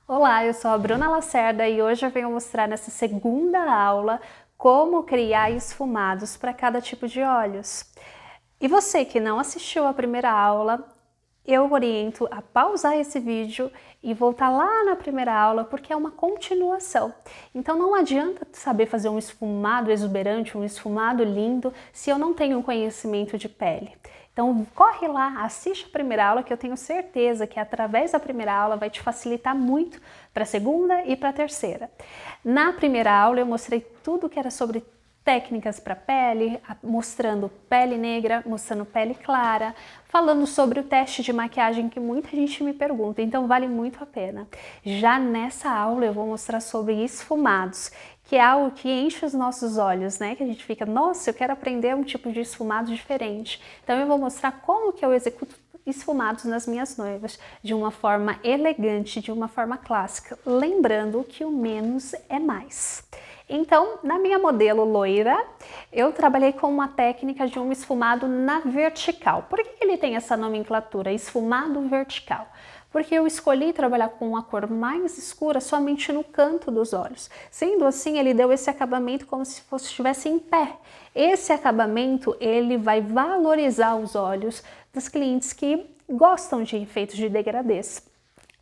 Olá, eu sou a Bruna Lacerda e hoje eu venho mostrar nessa segunda aula como criar esfumados para cada tipo de olhos. E você que não assistiu a primeira aula, eu oriento a pausar esse vídeo e voltar lá na primeira aula, porque é uma continuação. Então não adianta saber fazer um esfumado exuberante, um esfumado lindo, se eu não tenho um conhecimento de pele. Então corre lá, assiste a primeira aula, que eu tenho certeza que através da primeira aula vai te facilitar muito para a segunda e para a terceira. Na primeira aula eu mostrei tudo que era sobre técnicas para pele, mostrando pele negra, mostrando pele clara, falando sobre o teste de maquiagem que muita gente me pergunta, então vale muito a pena. Já nessa aula eu vou mostrar sobre esfumados, que é algo que enche os nossos olhos, né? Que a gente fica, nossa, eu quero aprender um tipo de esfumado diferente. Então eu vou mostrar como que eu executo esfumados nas minhas noivas, de uma forma elegante, de uma forma clássica, lembrando que o menos é mais. Então, na minha modelo loira, eu trabalhei com uma técnica de um esfumado na vertical. Por que ele tem essa nomenclatura, esfumado vertical? Porque eu escolhi trabalhar com uma cor mais escura somente no canto dos olhos. Sendo assim, ele deu esse acabamento como se estivesse em pé. Esse acabamento, ele vai valorizar os olhos das clientes que gostam de efeitos de degradês.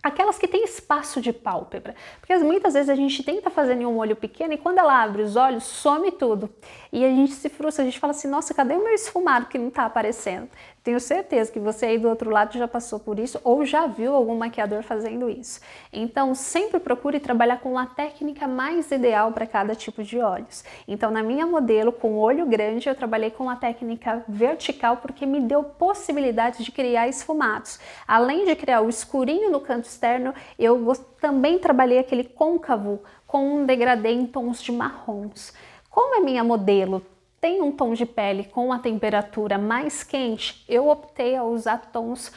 Aquelas que têm espaço de pálpebra, porque muitas vezes a gente tenta fazer em um olho pequeno e quando ela abre os olhos, some tudo. E a gente se frustra, a gente fala assim, nossa, cadê o meu esfumado que não está aparecendo? Tenho certeza que você aí do outro lado já passou por isso ou já viu algum maquiador fazendo isso. Então, sempre procure trabalhar com a técnica mais ideal para cada tipo de olhos. Então, na minha modelo, com olho grande, eu trabalhei com a técnica vertical porque me deu possibilidade de criar esfumados. Além de criar o escurinho no canto externo, eu também trabalhei aquele côncavo com um degradê em tons de marrons. Como é minha modelo tem um tom de pele com a temperatura mais quente, eu optei a usar tons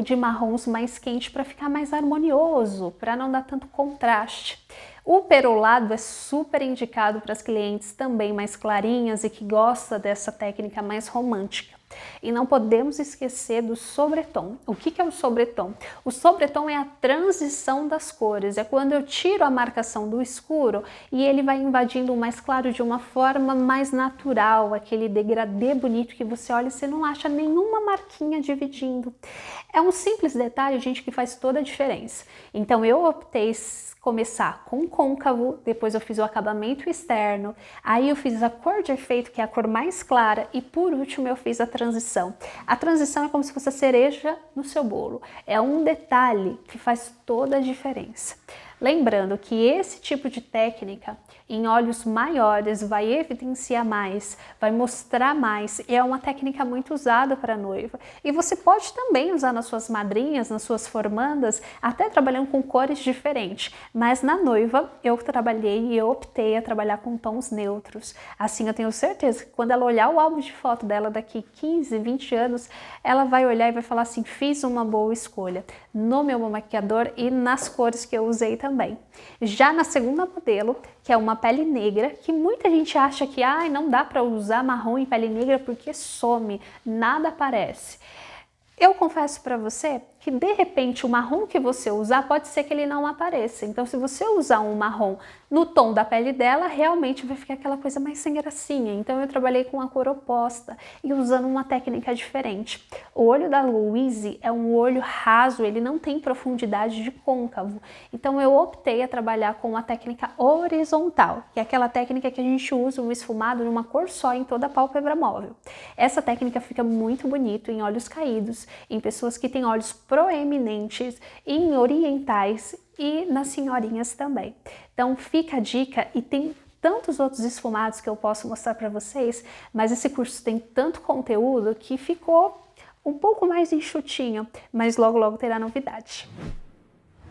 de marrons mais quente para ficar mais harmonioso, para não dar tanto contraste. O perolado é super indicado para as clientes também mais clarinhas e que gostam dessa técnica mais romântica. E não podemos esquecer do sobretom. O que é o sobretom? O sobretom é a transição das cores, é quando eu tiro a marcação do escuro e ele vai invadindo o mais claro de uma forma mais natural, aquele degradê bonito que você olha e você não acha nenhuma marquinha dividindo. É um simples detalhe, gente, que faz toda a diferença. Então eu optei começar com côncavo, depois eu fiz o acabamento externo, aí eu fiz a cor de efeito, que é a cor mais clara, e por último eu fiz a transição. A transição é como se fosse a cereja no seu bolo. É um detalhe que faz toda a diferença. Lembrando que esse tipo de técnica em olhos maiores vai evidenciar mais, vai mostrar mais, e é uma técnica muito usada para a noiva. E você pode também usar nas suas madrinhas, nas suas formandas, até trabalhando com cores diferentes. Mas na noiva eu trabalhei e eu optei a trabalhar com tons neutros. Assim eu tenho certeza que quando ela olhar o álbum de foto dela daqui 15, 20 anos, ela vai olhar e vai falar assim, fiz uma boa escolha no meu maquiador e nas cores que eu usei também. Já na segunda modelo, que é uma pele negra, que muita gente acha que não dá para usar marrom em pele negra porque some, nada aparece. Eu confesso para você que de repente o marrom que você usar pode ser que ele não apareça. Então se você usar um marrom no tom da pele dela, realmente vai ficar aquela coisa mais sem gracinha. Então eu trabalhei com a cor oposta e usando uma técnica diferente. O olho da Louise é um olho raso, ele não tem profundidade de côncavo. Então eu optei a trabalhar com a técnica horizontal, que é aquela técnica que a gente usa um esfumado numa cor só em toda a pálpebra móvel. Essa técnica fica muito bonito em olhos caídos, em pessoas que têm olhos proeminentes, em orientais e nas senhorinhas também. Então fica a dica e tem tantos outros esfumados que eu posso mostrar para vocês, mas esse curso tem tanto conteúdo que ficou um pouco mais enxutinho, mas logo logo terá novidade.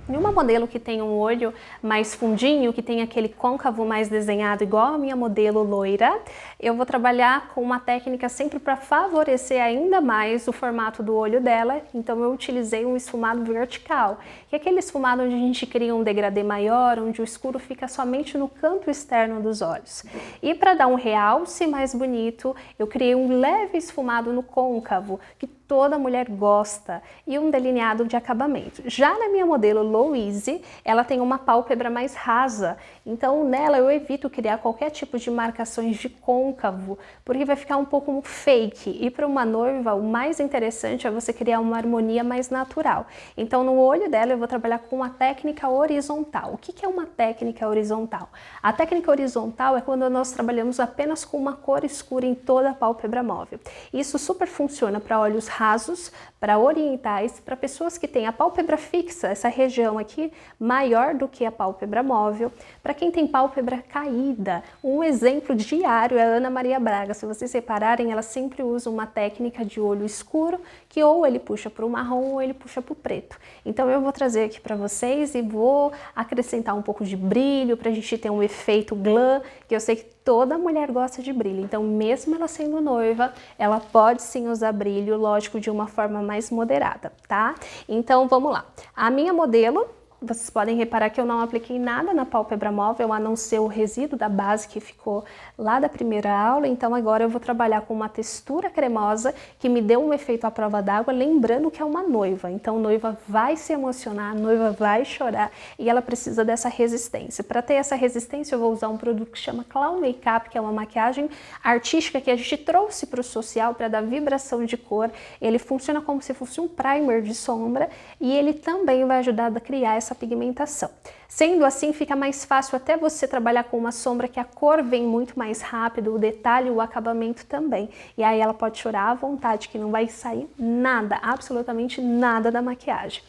Em uma modelo que tem um olho mais fundinho, que tem aquele côncavo mais desenhado igual a minha modelo loira, eu vou trabalhar com uma técnica sempre para favorecer ainda mais o formato do olho dela, então eu utilizei um esfumado vertical, que é aquele esfumado onde a gente cria um degradê maior, onde o escuro fica somente no canto externo dos olhos. E para dar um realce mais bonito, eu criei um leve esfumado no côncavo, que toda mulher gosta, e um delineado de acabamento. Já na minha modelo Louise, ela tem uma pálpebra mais rasa, então nela eu evito criar qualquer tipo de marcações de côncavo, porque vai ficar um pouco fake, e para uma noiva o mais interessante é você criar uma harmonia mais natural. Então no olho dela eu vou trabalhar com uma técnica horizontal. O que é uma técnica horizontal? A técnica horizontal é quando nós trabalhamos apenas com uma cor escura em toda a pálpebra móvel. Isso super funciona para olhos rasos, para orientais, para pessoas que têm a pálpebra fixa, essa região aqui, maior do que a pálpebra móvel, para quem tem pálpebra caída. Um exemplo diário é a Ana Maria Braga. Se vocês repararem, ela sempre usa uma técnica de olho escuro, que ou ele puxa para o marrom ou ele puxa para o preto. Então eu vou trazer aqui para vocês e vou acrescentar um pouco de brilho para a gente ter um efeito glam, que eu sei que toda mulher gosta de brilho. Então mesmo ela sendo noiva, ela pode sim usar brilho, lógico, de uma forma mais moderada, tá? Então vamos lá. A minha modelo, vocês podem reparar que eu não apliquei nada na pálpebra móvel, a não ser o resíduo da base que ficou lá da primeira aula. Então agora eu vou trabalhar com uma textura cremosa que me deu um efeito à prova d'água, lembrando que é uma noiva. Então noiva vai se emocionar, noiva vai chorar e ela precisa dessa resistência. Para ter essa resistência eu vou usar um produto que chama Clown Makeup, que é uma maquiagem artística que a gente trouxe para o social para dar vibração de cor. Ele funciona como se fosse um primer de sombra e ele também vai ajudar a criar essa pigmentação. Sendo assim, fica mais fácil até você trabalhar com uma sombra que a cor vem muito mais rápido, o detalhe, o acabamento também. E aí ela pode chorar à vontade, que não vai sair nada, absolutamente nada da maquiagem.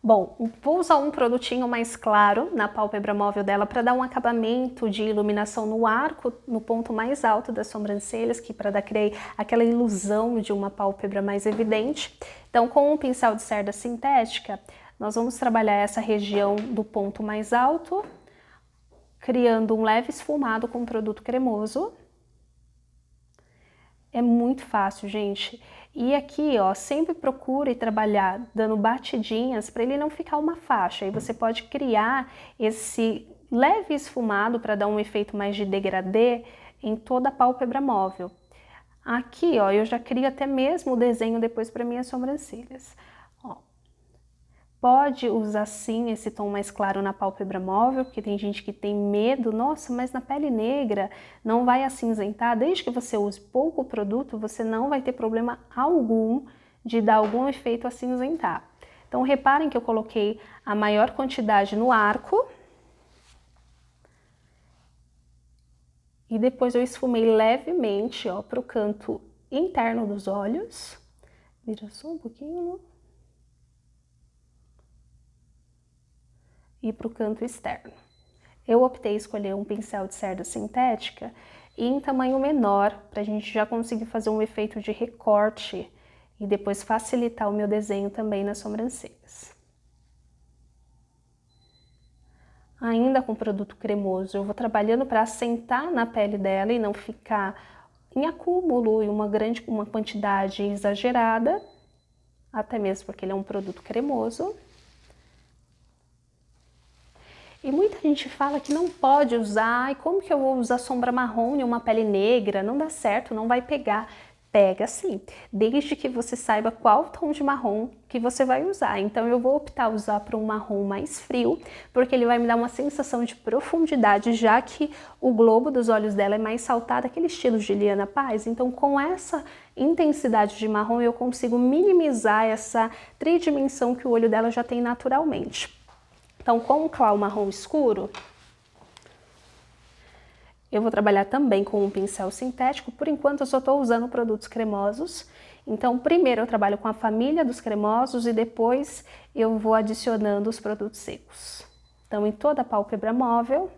Bom, vou usar um produtinho mais claro na pálpebra móvel dela para dar um acabamento de iluminação no arco, no ponto mais alto das sobrancelhas, que para dar aquela ilusão de uma pálpebra mais evidente. Então, com um pincel de cerda sintética, nós vamos trabalhar essa região do ponto mais alto, criando um leve esfumado com produto cremoso. É muito fácil, gente. E aqui, ó, sempre procure trabalhar dando batidinhas para ele não ficar uma faixa. Aí você pode criar esse leve esfumado para dar um efeito mais de degradê em toda a pálpebra móvel. Aqui, ó, eu já crio até mesmo o desenho depois para minhas sobrancelhas. Ó. Pode usar sim esse tom mais claro na pálpebra móvel, porque tem gente que tem medo, nossa, mas na pele negra não vai acinzentar. Desde que você use pouco produto, você não vai ter problema algum de dar algum efeito acinzentar. Então reparem que eu coloquei a maior quantidade no arco. E depois eu esfumei levemente, ó, para o canto interno dos olhos. Vira só um pouquinho. E para o canto externo. Eu optei escolher um pincel de cerda sintética e em tamanho menor, para a gente já conseguir fazer um efeito de recorte e depois facilitar o meu desenho também nas sobrancelhas. Ainda com produto cremoso, eu vou trabalhando para assentar na pele dela e não ficar em acúmulo e uma quantidade exagerada, até mesmo porque ele é um produto cremoso. E muita gente fala que não pode usar, e como que eu vou usar sombra marrom em uma pele negra? Não dá certo, não vai pegar. Pega sim, desde que você saiba qual tom de marrom que você vai usar. Então eu vou optar usar para um marrom mais frio, porque ele vai me dar uma sensação de profundidade, já que o globo dos olhos dela é mais saltado, aquele estilo Juliana Paz. Então com essa intensidade de marrom eu consigo minimizar essa tridimensão que o olho dela já tem naturalmente. Então, com o clau marrom escuro, eu vou trabalhar também com um pincel sintético. Por enquanto, eu só estou usando produtos cremosos. Então, primeiro eu trabalho com a família dos cremosos e depois eu vou adicionando os produtos secos. Então, em toda a pálpebra móvel.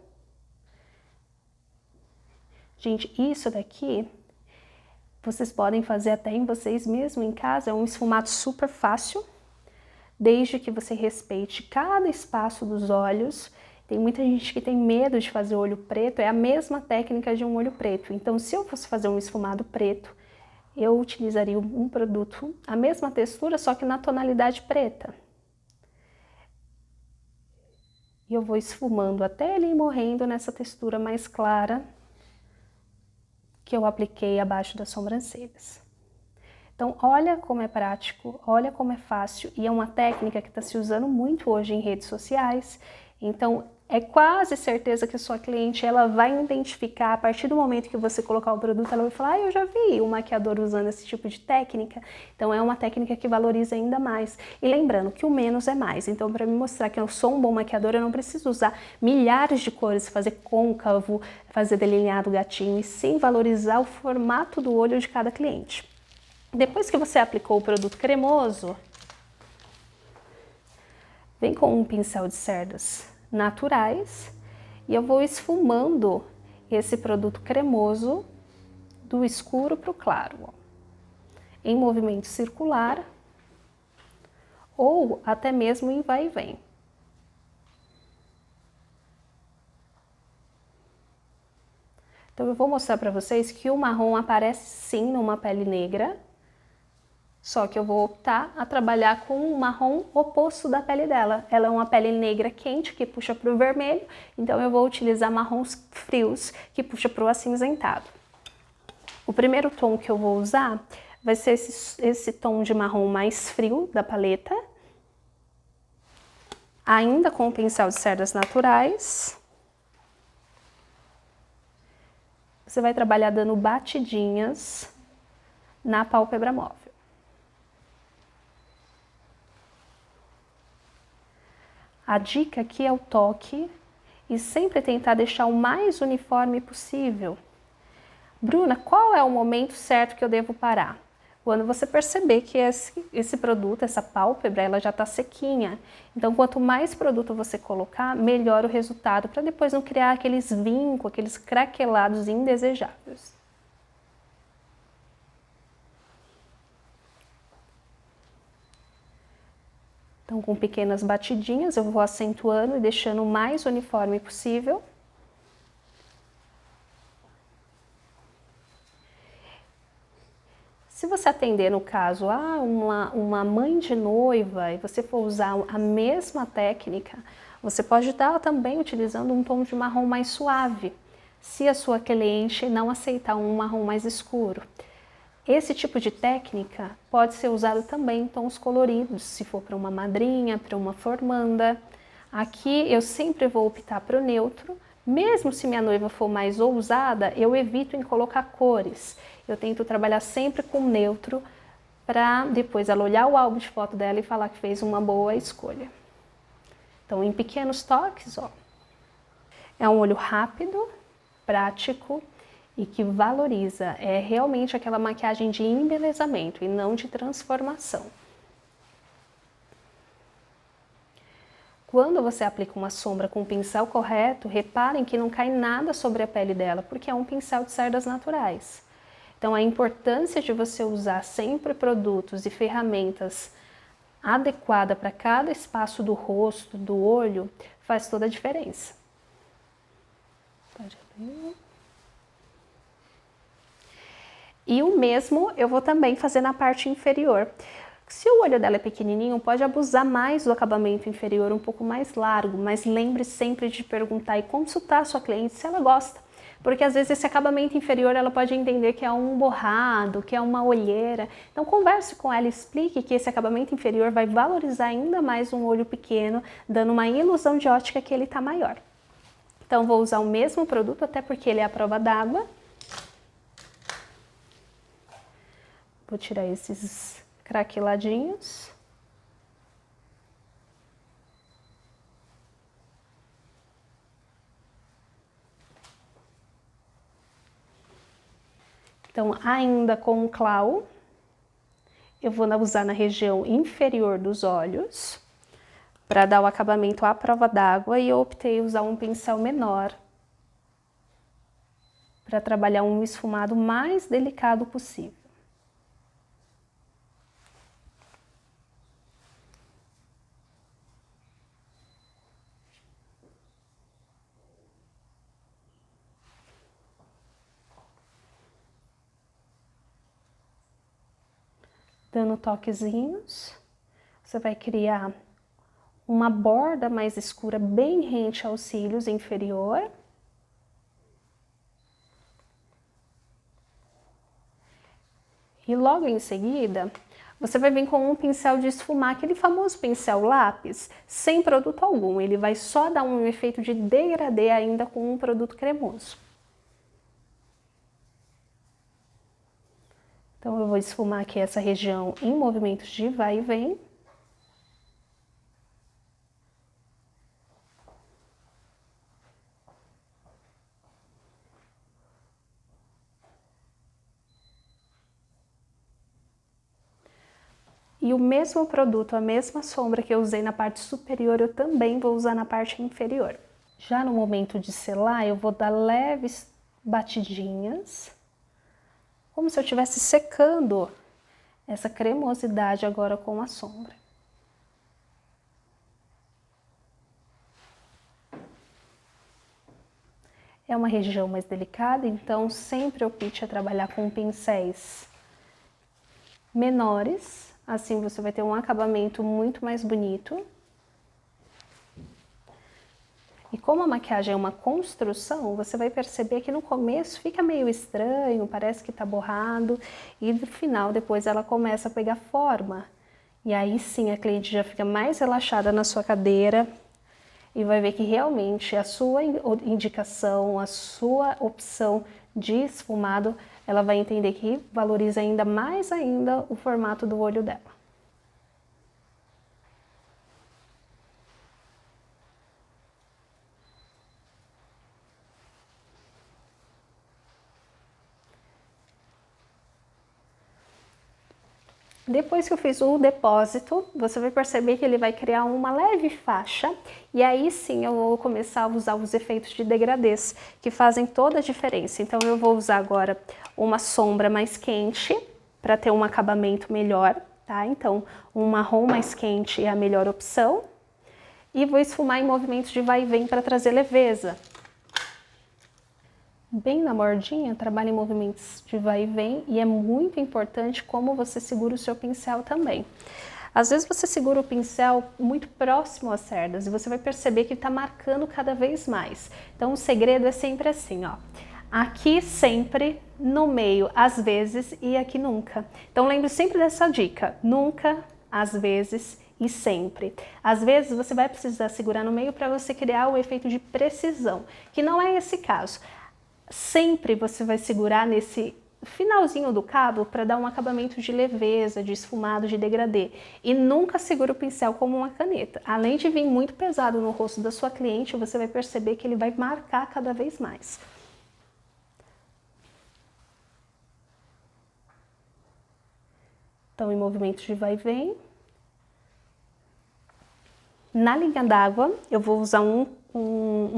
Gente, isso daqui, vocês podem fazer até em vocês mesmos em casa. É um esfumado super fácil. Desde que você respeite cada espaço dos olhos. Tem muita gente que tem medo de fazer olho preto, é a mesma técnica de um olho preto. Então, se eu fosse fazer um esfumado preto, eu utilizaria um produto, a mesma textura, só que na tonalidade preta. E eu vou esfumando até ele ir morrendo nessa textura mais clara que eu apliquei abaixo das sobrancelhas. Então, olha como é prático, olha como é fácil e é uma técnica que está se usando muito hoje em redes sociais. Então, é quase certeza que a sua cliente ela vai identificar, a partir do momento que você colocar o produto, ela vai falar, ah, eu já vi um maquiador usando esse tipo de técnica. Então, é uma técnica que valoriza ainda mais. E lembrando que o menos é mais. Então, para me mostrar que eu sou um bom maquiador, eu não preciso usar milhares de cores, fazer côncavo, fazer delineado gatinho, e sim valorizar o formato do olho de cada cliente. Depois que você aplicou o produto cremoso, vem com um pincel de cerdas naturais e eu vou esfumando esse produto cremoso do escuro para o claro, ó, em movimento circular ou até mesmo em vai e vem. Então eu vou mostrar para vocês que o marrom aparece sim numa pele negra, só que eu vou optar a trabalhar com um marrom oposto da pele dela. Ela é uma pele negra quente que puxa para o vermelho, então eu vou utilizar marrons frios que puxa para o acinzentado. O primeiro tom que eu vou usar vai ser esse tom de marrom mais frio da paleta, ainda com o pincel de cerdas naturais. Você vai trabalhar dando batidinhas na pálpebra móvel. A dica aqui é o toque e sempre tentar deixar o mais uniforme possível. Bruna, qual é o momento certo que eu devo parar? Quando você perceber que esse produto, essa pálpebra, ela já está sequinha. Então, quanto mais produto você colocar, melhor o resultado, para depois não criar aqueles vincos, aqueles craquelados indesejáveis. Então, com pequenas batidinhas, eu vou acentuando e deixando o mais uniforme possível. Se você atender, no caso, uma mãe de noiva e você for usar a mesma técnica, você pode estar também utilizando um tom de marrom mais suave, se a sua cliente não aceitar um marrom mais escuro. Esse tipo de técnica pode ser usado também em tons coloridos, se for para uma madrinha, para uma formanda. Aqui eu sempre vou optar para o neutro, mesmo se minha noiva for mais ousada, eu evito em colocar cores. Eu tento trabalhar sempre com neutro, para depois ela olhar o álbum de foto dela e falar que fez uma boa escolha. Então, em pequenos toques, ó. É um olho rápido, prático, e que valoriza, é realmente aquela maquiagem de embelezamento e não de transformação. Quando você aplica uma sombra com o pincel correto, reparem que não cai nada sobre a pele dela, porque é um pincel de cerdas naturais. Então a importância de você usar sempre produtos e ferramentas adequadas para cada espaço do rosto, do olho, faz toda a diferença. Pode abrir. E o mesmo eu vou também fazer na parte inferior. Se o olho dela é pequenininho, pode abusar mais do acabamento inferior, um pouco mais largo, mas lembre sempre de perguntar e consultar a sua cliente se ela gosta. Porque às vezes esse acabamento inferior ela pode entender que é um borrado, que é uma olheira. Então converse com ela, explique que esse acabamento inferior vai valorizar ainda mais um olho pequeno, dando uma ilusão de ótica que ele está maior. Então vou usar o mesmo produto, até porque ele é à prova d'água. Vou tirar esses craqueladinhos. Então, ainda com o clau, eu vou usar na região inferior dos olhos, para dar o acabamento à prova d'água, e eu optei usar um pincel menor, para trabalhar um esfumado mais delicado possível. Dando toquezinhos, você vai criar uma borda mais escura bem rente aos cílios inferior. E logo em seguida, você vai vir com um pincel de esfumar, aquele famoso pincel lápis, sem produto algum. Ele vai só dar um efeito de degradê ainda com um produto cremoso. Então eu vou esfumar aqui essa região em movimentos de vai e vem. E o mesmo produto, a mesma sombra que eu usei na parte superior, eu também vou usar na parte inferior. Já no momento de selar, eu vou dar leves batidinhas, como se eu estivesse secando essa cremosidade agora com a sombra. É uma região mais delicada, então sempre opte a trabalhar com pincéis menores. Assim você vai ter um acabamento muito mais bonito. E como a maquiagem é uma construção, você vai perceber que no começo fica meio estranho, parece que tá borrado, e no final depois ela começa a pegar forma. E aí sim a cliente já fica mais relaxada na sua cadeira e vai ver que realmente a sua indicação, a sua opção de esfumado, ela vai entender que valoriza ainda mais ainda o formato do olho dela. Depois que eu fiz o depósito, você vai perceber que ele vai criar uma leve faixa, e aí sim eu vou começar a usar os efeitos de degradês, que fazem toda a diferença. Então eu vou usar agora uma sombra mais quente, para ter um acabamento melhor, tá? Então um marrom mais quente é a melhor opção, e vou esfumar em movimentos de vai e vem para trazer leveza. Bem na bordinha, trabalha em movimentos de vai e vem, e é muito importante como você segura o seu pincel também. Às vezes você segura o pincel muito próximo às cerdas e você vai perceber que está marcando cada vez mais. Então o segredo é sempre assim, ó. Aqui sempre, no meio, às vezes, e aqui nunca. Então lembre sempre dessa dica, nunca, às vezes e sempre. Às vezes você vai precisar segurar no meio para você criar o efeito de precisão, que não é esse caso. Sempre você vai segurar nesse finalzinho do cabo para dar um acabamento de leveza, de esfumado, de degradê. E nunca segura o pincel como uma caneta. Além de vir muito pesado no rosto da sua cliente, você vai perceber que ele vai marcar cada vez mais. Então, em movimentos de vai e vem. Na linha d'água, eu vou usar um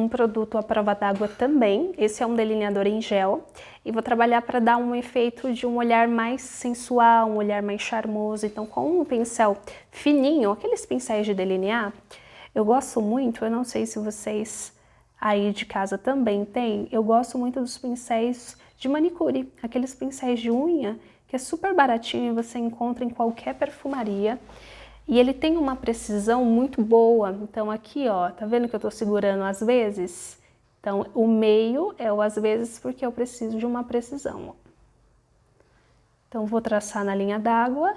produto à prova d'água também. Esse é um delineador em gel. E vou trabalhar para dar um efeito de um olhar mais sensual, um olhar mais charmoso. Então, com um pincel fininho, aqueles pincéis de delinear, eu gosto muito, eu não sei se vocês aí de casa também têm, eu gosto muito dos pincéis de manicure, aqueles pincéis de unha, que é super baratinho e você encontra em qualquer perfumaria. E ele tem uma precisão muito boa. Então aqui, ó, tá vendo que eu tô segurando às vezes? Então o meio é o às vezes porque eu preciso de uma precisão, ó. Então vou traçar na linha d'água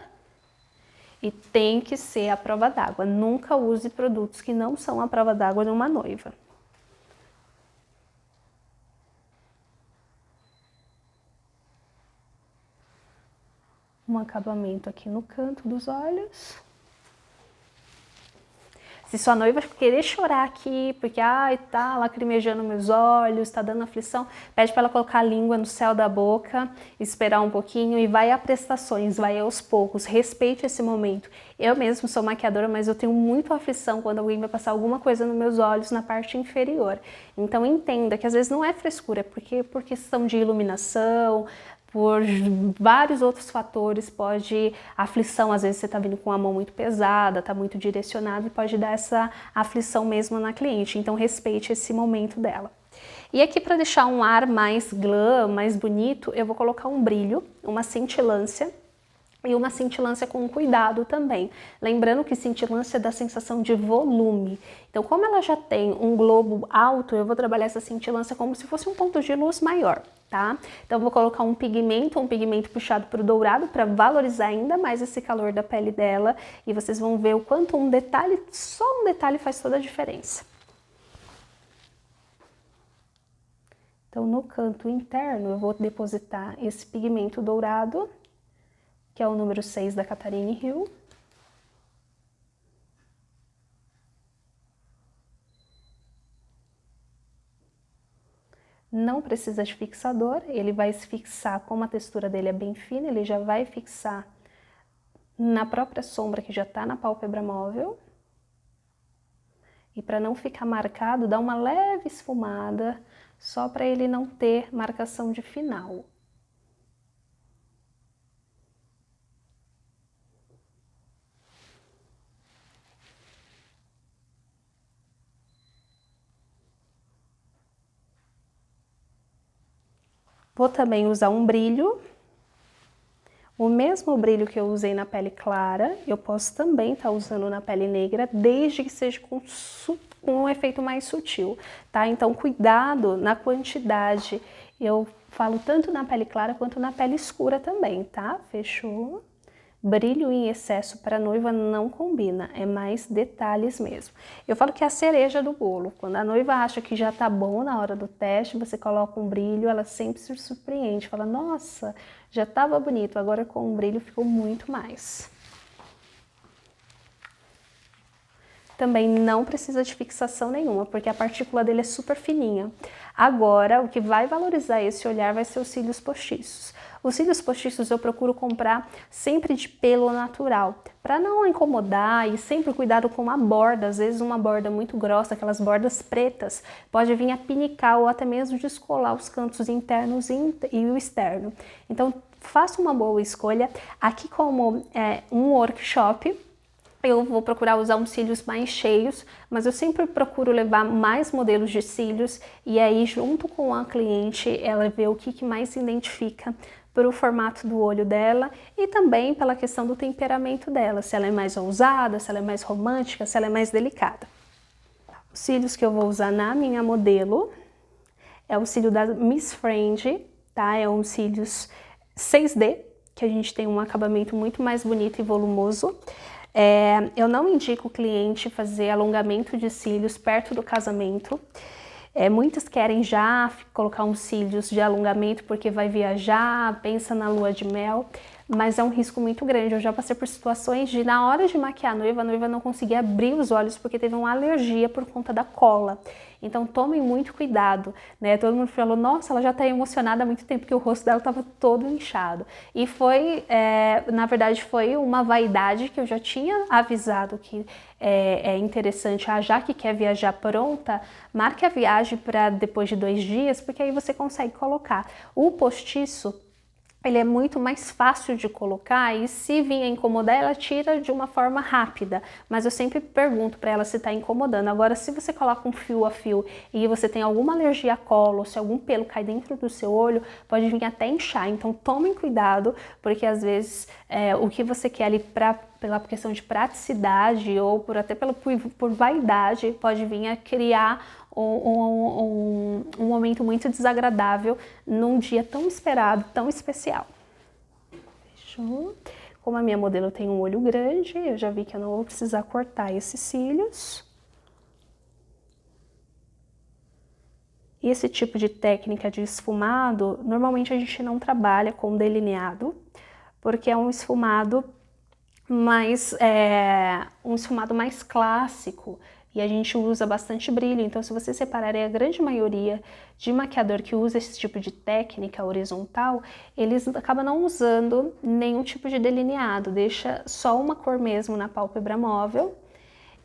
e tem que ser a prova d'água. Nunca use produtos que não são a prova d'água numa noiva. Um acabamento aqui no canto dos olhos. Se sua noiva querer chorar aqui, porque ai, tá lacrimejando meus olhos, tá dando aflição, pede para ela colocar a língua no céu da boca, esperar um pouquinho e vai a prestações, vai aos poucos, respeite esse momento. Eu mesmo sou maquiadora, mas eu tenho muita aflição quando alguém vai passar alguma coisa nos meus olhos na parte inferior. Então entenda que às vezes não é frescura, é porque por questão de iluminação, por vários outros fatores, pode aflição, às vezes você está vindo com a mão muito pesada, está muito direcionado e pode dar essa aflição mesmo na cliente, então respeite esse momento dela. E aqui para deixar um ar mais glam, mais bonito, eu vou colocar um brilho, uma cintilância, e uma cintilância com cuidado também. Lembrando que cintilância dá sensação de volume. Então, como ela já tem um globo alto, eu vou trabalhar essa cintilância como se fosse um ponto de luz maior, tá? Então, eu vou colocar um pigmento puxado para o dourado, para valorizar ainda mais esse calor da pele dela. E vocês vão ver o quanto um detalhe, só um detalhe faz toda a diferença. Então, no canto interno, eu vou depositar esse pigmento dourado, que é o número 6 da Catherine Hill. Não precisa de fixador, ele vai se fixar, como a textura dele é bem fina, ele já vai fixar na própria sombra que já tá na pálpebra móvel. E para não ficar marcado, dá uma leve esfumada, só para ele não ter marcação de final. Vou também usar um brilho, o mesmo brilho que eu usei na pele clara, eu posso também estar usando na pele negra, desde que seja com um efeito mais sutil, tá? Então, cuidado na quantidade, eu falo tanto na pele clara quanto na pele escura também, tá? Fechou? Brilho em excesso para noiva não combina, é mais detalhes mesmo. Eu falo que é a cereja do bolo. Quando a noiva acha que já tá bom na hora do teste, você coloca um brilho, ela sempre se surpreende. Fala, nossa, já tava bonito, agora com o brilho ficou muito mais. Também não precisa de fixação nenhuma, porque a partícula dele é super fininha. Agora, o que vai valorizar esse olhar vai ser os cílios postiços. Os cílios postiços eu procuro comprar sempre de pelo natural, para não incomodar, e sempre cuidado com a borda. Às vezes uma borda muito grossa, aquelas bordas pretas, pode vir a pinicar ou até mesmo descolar os cantos internos e o externo. Então, faça uma boa escolha. Aqui, como é um workshop, eu vou procurar usar uns cílios mais cheios, mas eu sempre procuro levar mais modelos de cílios e aí junto com a cliente ela vê o que mais se identifica para o formato do olho dela e também pela questão do temperamento dela, se ela é mais ousada, se ela é mais romântica, se ela é mais delicada. Os cílios que eu vou usar na minha modelo é o cílio da Miss Friend, tá? É um cílios 6D, que a gente tem um acabamento muito mais bonito e volumoso. Eu não indico o cliente fazer alongamento de cílios perto do casamento. Muitas querem já colocar uns cílios de alongamento porque vai viajar, pensa na lua de mel, mas é um risco muito grande. Eu já passei por situações de, na hora de maquiar a noiva não conseguia abrir os olhos porque teve uma alergia por conta da cola. Então tomem muito cuidado, né? Todo mundo falou, nossa, ela já está emocionada há muito tempo, porque o rosto dela estava todo inchado. E foi, na verdade, foi uma vaidade que eu já tinha avisado que é interessante. Já que quer viajar pronta, marque a viagem para depois de 2 dias, porque aí você consegue colocar. O postiço, ele é muito mais fácil de colocar e se vir a incomodar, ela tira de uma forma rápida. Mas eu sempre pergunto para ela se está incomodando. Agora, se você coloca um fio a fio e você tem alguma alergia à cola, ou se algum pelo cai dentro do seu olho, pode vir até inchar. Então, tomem cuidado, porque às vezes o que você quer ali pela questão de praticidade ou por vaidade, pode vir a criar um momento muito desagradável num dia tão esperado, tão especial. Fechou? Como a minha modelo tem um olho grande, eu já vi que eu não vou precisar cortar esses cílios. E esse tipo de técnica de esfumado, normalmente a gente não trabalha com delineado, porque é um esfumado mais clássico e a gente usa bastante brilho. Então, se você separar a grande maioria de maquiador que usa esse tipo de técnica horizontal, eles acabam não usando nenhum tipo de delineado, deixa só uma cor mesmo na pálpebra móvel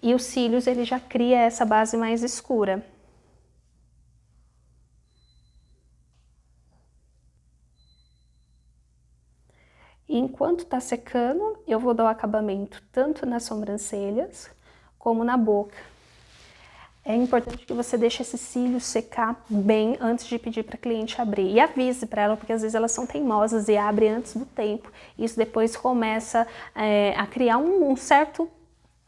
e os cílios ele já cria essa base mais escura. E enquanto está secando, eu vou dar o acabamento tanto nas sobrancelhas como na boca. é importante que você deixe esse cílio secar bem antes de pedir para a cliente abrir. E avise para ela, porque às vezes elas são teimosas e abrem antes do tempo. Isso depois começa a criar um certo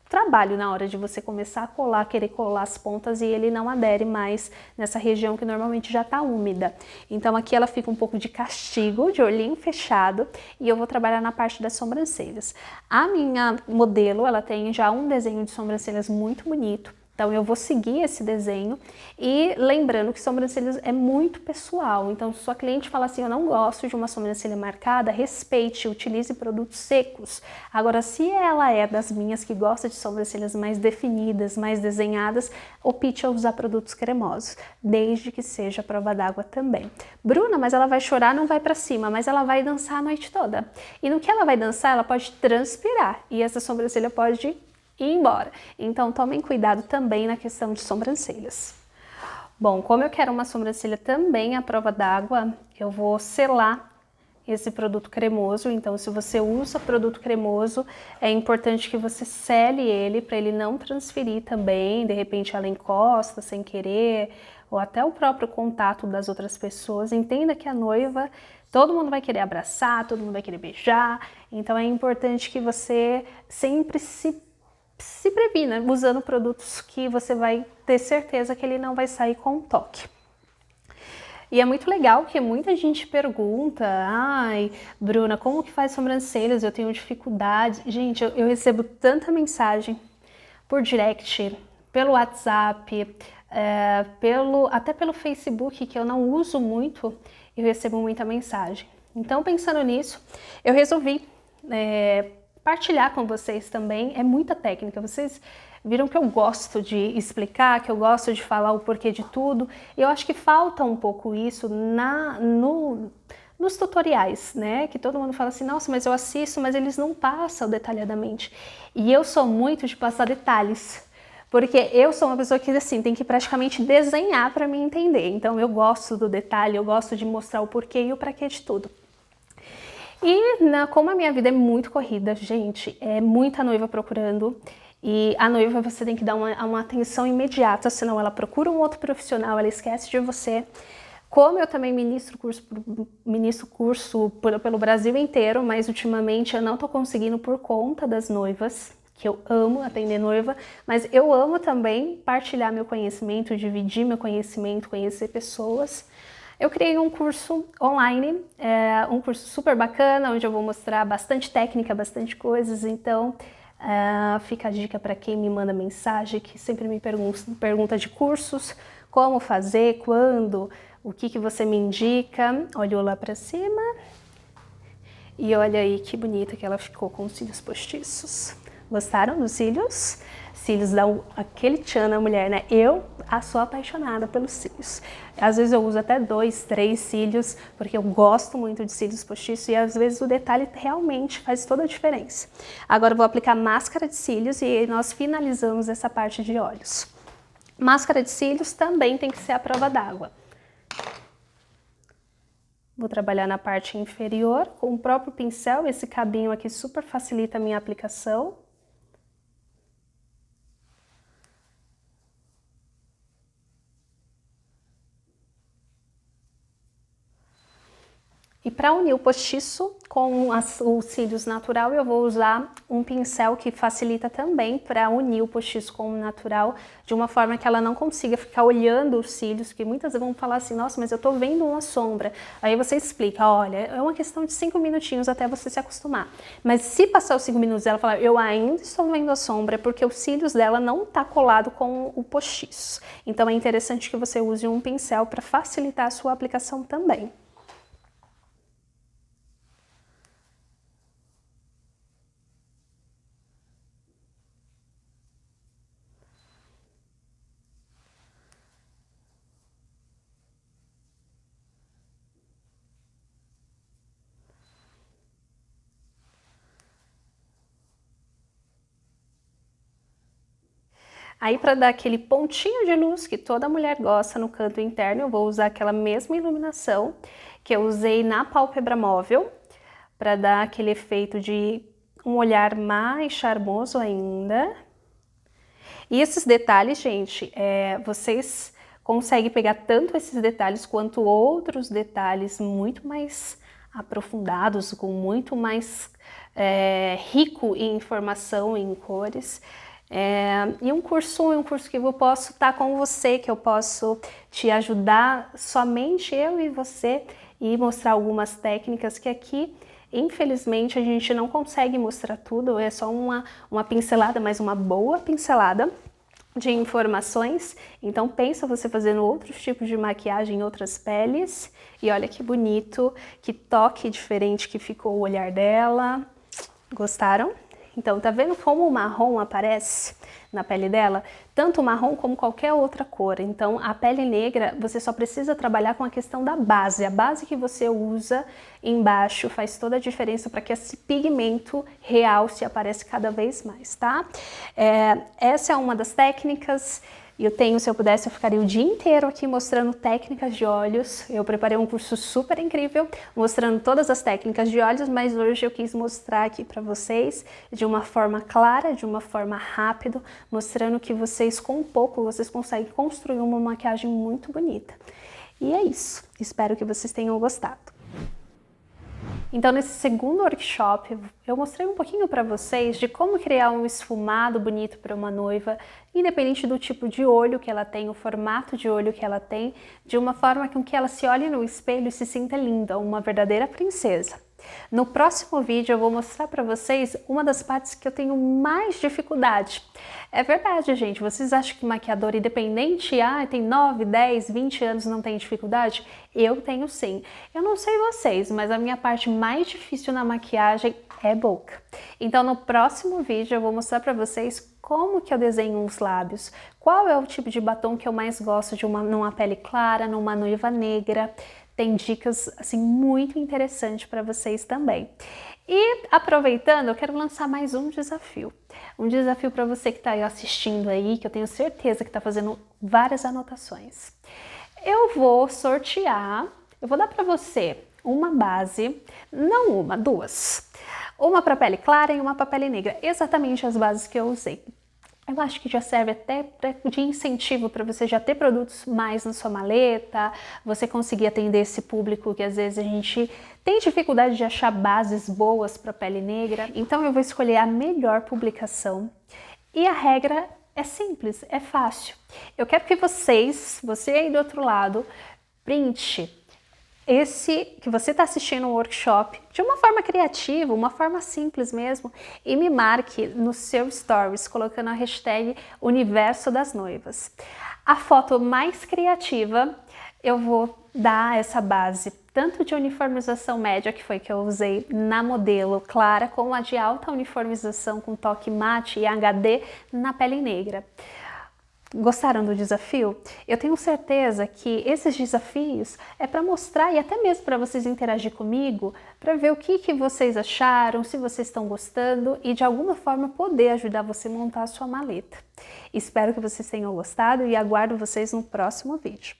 trabalho na hora de você começar a colar, querer colar as pontas e ele não adere mais nessa região que normalmente já está úmida. Então aqui ela fica um pouco de castigo, de olhinho fechado, e eu vou trabalhar na parte das sobrancelhas. A minha modelo, ela tem já um desenho de sobrancelhas muito bonito. Então eu vou seguir esse desenho e lembrando que sobrancelhas é muito pessoal, então se sua cliente fala assim, eu não gosto de uma sobrancelha marcada, respeite, utilize produtos secos. Agora se ela é das minhas que gosta de sobrancelhas mais definidas, mais desenhadas, opte a usar produtos cremosos, desde que seja prova d'água também. Bruna, mas ela vai chorar, não vai para cima, mas ela vai dançar a noite toda. E no que ela vai dançar, ela pode transpirar e essa sobrancelha pode ir embora. Então tomem cuidado também na questão de sobrancelhas. Bom, como eu quero uma sobrancelha também à prova d'água, eu vou selar esse produto cremoso. Então se você usa produto cremoso, é importante que você sele ele para ele não transferir também, de repente ela encosta sem querer, ou até o próprio contato das outras pessoas. Entenda que a noiva, todo mundo vai querer abraçar, todo mundo vai querer beijar, então é importante que você sempre se previna usando produtos que você vai ter certeza que ele não vai sair com toque. E é muito legal que muita gente pergunta, ai, Bruna, como que faz sobrancelhas? Eu tenho dificuldade. Gente, eu recebo tanta mensagem por direct, pelo WhatsApp, até pelo Facebook, que eu não uso muito, eu recebo muita mensagem. Então, pensando nisso, eu resolvi partilhar com vocês também. É muita técnica, vocês viram que eu gosto de explicar, que eu gosto de falar o porquê de tudo. Eu acho que falta um pouco isso nos tutoriais, né? Que todo mundo fala assim, nossa, mas eu assisto, mas eles não passam detalhadamente. E eu sou muito de passar detalhes, porque eu sou uma pessoa que assim, tem que praticamente desenhar para me entender. Então eu gosto do detalhe, eu gosto de mostrar o porquê e o pra quê de tudo. E como a minha vida é muito corrida, gente, é muita noiva procurando, e a noiva você tem que dar uma atenção imediata, senão ela procura um outro profissional, ela esquece de você. Como eu também ministro curso pelo Brasil inteiro, mas ultimamente eu não tô conseguindo por conta das noivas, que eu amo atender noiva, mas eu amo também partilhar meu conhecimento, dividir meu conhecimento, conhecer pessoas. Eu criei um curso online, um curso super bacana, onde eu vou mostrar bastante técnica, bastante coisas, então fica a dica para quem me manda mensagem, que sempre me pergunta de cursos, como fazer, quando, o que você me indica. Olhou lá para cima e olha aí que bonita que ela ficou com os cílios postiços. Gostaram dos cílios? Cílios dão aquele tchan na mulher, né? Eu sou apaixonada pelos cílios. Às vezes eu uso até 2, 3 cílios, porque eu gosto muito de cílios postiços e às vezes o detalhe realmente faz toda a diferença. Agora eu vou aplicar máscara de cílios e nós finalizamos essa parte de olhos. Máscara de cílios também tem que ser à prova d'água. Vou trabalhar na parte inferior com o próprio pincel, esse cabinho aqui super facilita a minha aplicação. E para unir o postiço com os cílios natural, eu vou usar um pincel que facilita também para unir o postiço com o natural, de uma forma que ela não consiga ficar olhando os cílios, porque muitas vezes vão falar assim, nossa, mas eu tô vendo uma sombra. Aí você explica, olha, é uma questão de 5 minutinhos até você se acostumar. Mas se passar os 5 minutos e ela falar, eu ainda estou vendo a sombra, é porque os cílios dela não tá colado com o postiço. Então é interessante que você use um pincel para facilitar a sua aplicação também. Aí para dar aquele pontinho de luz que toda mulher gosta no canto interno, eu vou usar aquela mesma iluminação que eu usei na pálpebra móvel, para dar aquele efeito de um olhar mais charmoso ainda. E esses detalhes, gente, vocês conseguem pegar tanto esses detalhes quanto outros detalhes muito mais aprofundados, com muito mais rico em informação, em cores. E um curso que eu posso estar com você, que eu posso te ajudar, somente eu e você, e mostrar algumas técnicas que aqui, infelizmente, a gente não consegue mostrar tudo, é só uma pincelada, mas uma boa pincelada de informações. Então pensa você fazendo outros tipos de maquiagem em outras peles, e olha que bonito, que toque diferente que ficou o olhar dela. Gostaram? Então, tá vendo como o marrom aparece na pele dela? Tanto o marrom como qualquer outra cor. Então, a pele negra, você só precisa trabalhar com a questão da base. A base que você usa embaixo faz toda a diferença para que esse pigmento real se apareça cada vez mais, tá? Essa é uma das técnicas. Se eu pudesse, eu ficaria o dia inteiro aqui mostrando técnicas de olhos. Eu preparei um curso super incrível, mostrando todas as técnicas de olhos, mas hoje eu quis mostrar aqui para vocês de uma forma clara, de uma forma rápida, mostrando que vocês, com pouco, vocês conseguem construir uma maquiagem muito bonita. E é isso. Espero que vocês tenham gostado. Então, nesse segundo workshop, eu mostrei um pouquinho para vocês de como criar um esfumado bonito para uma noiva, independente do tipo de olho que ela tem, o formato de olho que ela tem, de uma forma com que ela se olhe no espelho e se sinta linda, uma verdadeira princesa. No próximo vídeo eu vou mostrar para vocês uma das partes que eu tenho mais dificuldade. É verdade, gente, vocês acham que maquiador independente, tem 9, 10, 20 anos não tem dificuldade? Eu tenho sim. Eu não sei vocês, mas a minha parte mais difícil na maquiagem é boca. Então no próximo vídeo eu vou mostrar para vocês como que eu desenho os lábios, qual é o tipo de batom que eu mais gosto numa pele clara, numa noiva negra. Tem dicas assim muito interessantes para vocês também. E aproveitando, eu quero lançar mais um desafio. Um desafio para você que está aí assistindo aí, que eu tenho certeza que está fazendo várias anotações. Eu vou dar para você uma base, não uma, duas. Uma para pele clara e uma para pele negra, exatamente as bases que eu usei. Eu acho que já serve até de incentivo para você já ter produtos mais na sua maleta, você conseguir atender esse público que às vezes a gente tem dificuldade de achar bases boas para pele negra. Então eu vou escolher a melhor publicação e a regra é simples, é fácil. Eu quero que você aí do outro lado, printe esse que você está assistindo um workshop de uma forma criativa, uma forma simples mesmo, e me marque no seu stories colocando a hashtag Universo das Noivas. A foto mais criativa eu vou dar essa base, tanto de uniformização média, que foi que eu usei na modelo clara, como a de alta uniformização com toque mate e HD na pele negra. Gostaram do desafio? Eu tenho certeza que esses desafios é para mostrar e até mesmo para vocês interagir comigo, para ver o que vocês acharam, se vocês estão gostando e de alguma forma poder ajudar você a montar a sua maleta. Espero que vocês tenham gostado e aguardo vocês no próximo vídeo.